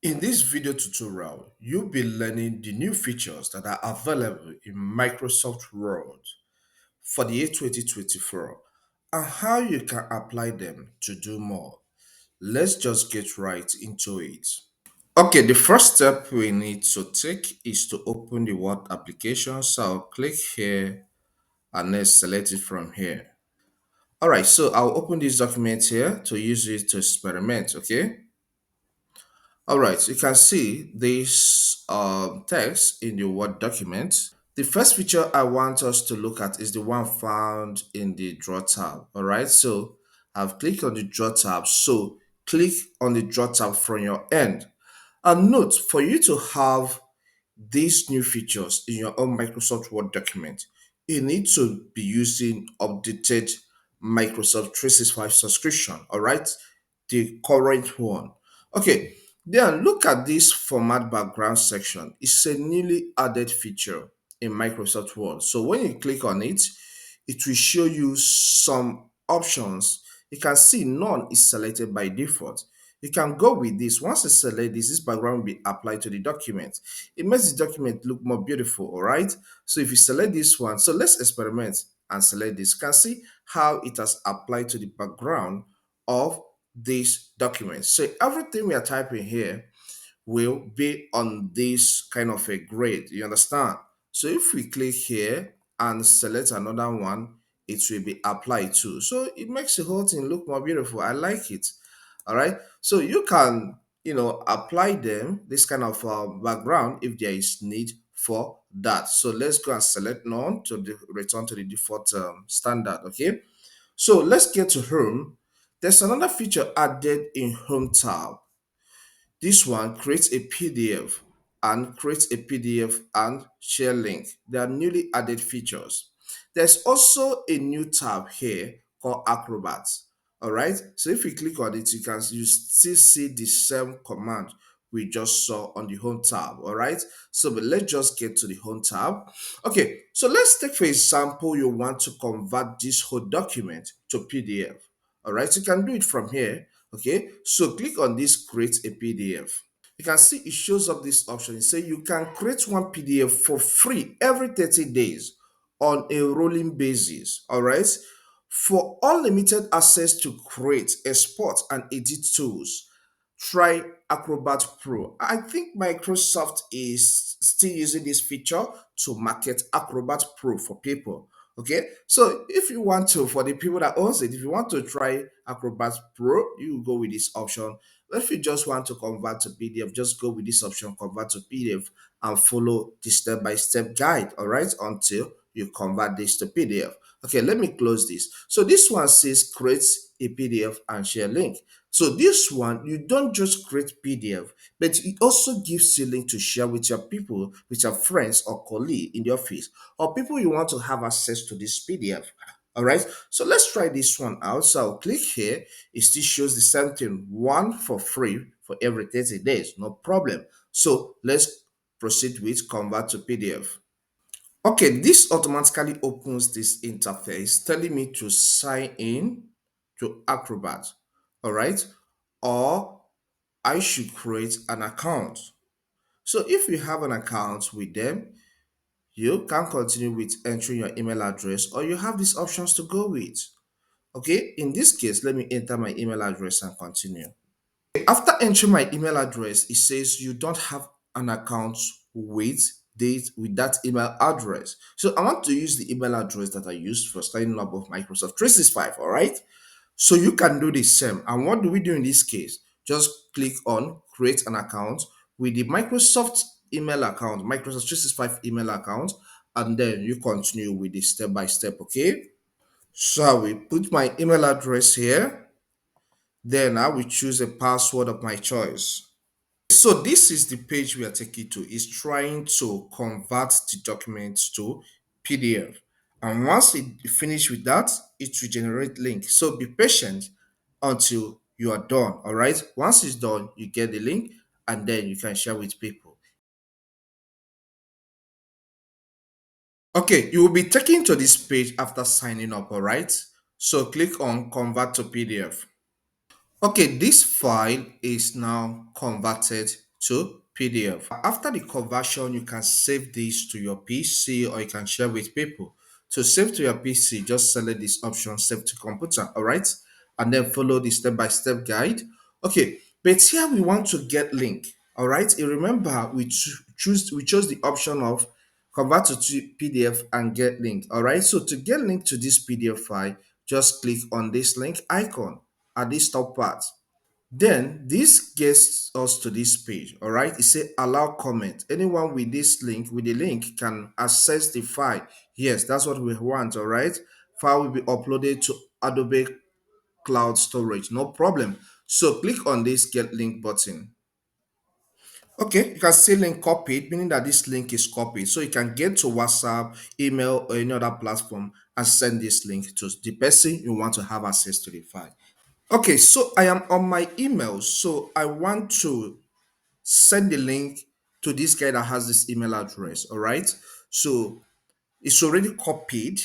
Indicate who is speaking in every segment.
Speaker 1: In this video tutorial, you'll be learning the new features that are available in Microsoft Word for the year 2024 and how you can apply them to do more. Let's just get right into it. Okay, the first step we need to take is to open the Word application. So I'll click here and then select it from here. All right, so I'll open this document here to use it to experiment, okay? All right, you can see this text in the Word document. The first feature I want us to look at is the one found in the Draw tab. All right, so I've clicked on the Draw tab. So click on the Draw tab from your end. And note, for you to have these new features in your own Microsoft Word document, you need to be using updated Microsoft 365 subscription, all right? The current one. Okay, then look at this format background section. It's a newly added feature in Microsoft Word. So when you click on it, it will show you some options. You can see none is selected by default. You can go with this. Once you select this background will be applied to the document. It makes the document look more beautiful, all right? So if you select this one, so let's experiment and select this. You can see how it has applied to the background of this document. So everything we are typing here will be on this kind of a grid. You understand? So if we click here and select another one, it will be applied to. So it makes the whole thing look more beautiful. I like it. All right. So you can, apply them this kind of background if there is need for that. So let's go and select none to return to the default standard. Okay. So let's get to Home. There's another feature added in Home tab. This one creates a PDF and creates a PDF and share link. They are newly added features. There's also a new tab here called Acrobat. All right. So if you click on it, you still see the same command we just saw on the home tab. All right. So but let's just get to the home tab. Okay. So let's take for example, you want to convert this whole document to PDF. All right. So you can do it from here. Okay, so click on this create a PDF. You can see it shows up this option. It says you can create one PDF for free every 30 days on a rolling basis. All right, for unlimited access to create, export, and edit tools, try Acrobat Pro. I think Microsoft is still using this feature to market Acrobat Pro for people. Okay, so if you want to, for the people that owns it, if you want to try Acrobat Pro, you go with this option. If you just want to convert to PDF, just go with this option, convert to PDF, and follow the step-by-step guide, all right, until you convert this to PDF. Okay, let me close this. So this one says create a PDF and share link. So this one, you don't just create PDF, but it also gives you link to share with your people, with your friends or colleague in the office, or people you want to have access to this PDF. All right, so let's try this one out. So I'll click here. It still shows the same thing, one for free for every 30 days, no problem. So let's proceed with convert to PDF. Okay, this automatically opens this interface telling me to sign in to Acrobat, all right? Or I should create an account. So if you have an account with them, you can continue with entering your email address or you have these options to go with. Okay, in this case, let me enter my email address and continue. After entering my email address, it says you don't have an account with that email address. So I want to use the email address that I used for signing up of Microsoft 365. All right. So you can do the same. And what do we do in this case? Just click on create an account with the Microsoft email account, Microsoft 365 email account, and then you continue with the step by step. Okay. So I will put my email address here. Then I will choose a password of my choice. So this is the page we are taking to. Is trying to convert the document to PDF. And once it finish with that, it will generate link. So be patient until you are done. All right. Once it's done, you get the link and then you can share with people. Okay, you will be taken to this page after signing up. All right. So click on convert to PDF. Okay, this file is now converted to PDF. After the conversion, you can save this to your PC or you can share with people. To save to your PC, just select this option, save to computer, all right? And then follow the step-by-step guide. Okay, but here we want to get link, all right? You remember we chose the option of convert to PDF and get link, all right? So to get link to this PDF file, just click on this link icon at this top part. Then this gets us to this page, all right? It says allow comment. Anyone with this link, with the link, can access the file. Yes, that's what we want, all right? File will be uploaded to Adobe Cloud Storage, no problem. So click on this get link button. Okay, you can see link copied, meaning that this link is copied. So you can get to WhatsApp, email, or any other platform and send this link to the person you want to have access to the file. Okay, so I am on my email. So I want to send the link to this guy that has this email address. All right. So it's already copied.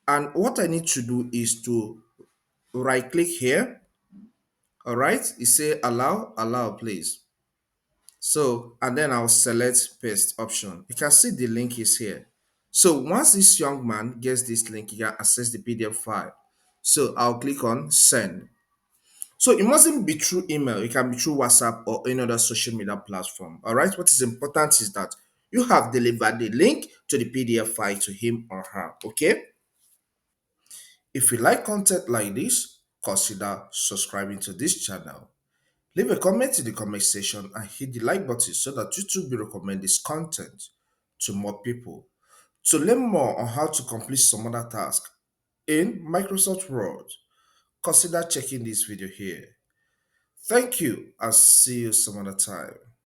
Speaker 1: And what I need to do is to right click here. All right. You say allow, please. So, and then I'll select paste option. You can see the link is here. So once this young man gets this link, he can access the PDF file. So I'll click on send. So it mustn't be through email. It can be through WhatsApp or any other social media platform. All right. What is important is that you have delivered the link to the PDF file to him or her. Okay. If you like content like this, consider subscribing to this channel. Leave a comment in the comment section and hit the like button so that YouTube will recommend this content to more people. To learn more on how to complete some other task in Microsoft Word, consider checking this video here. Thank you. I'll see you some other time.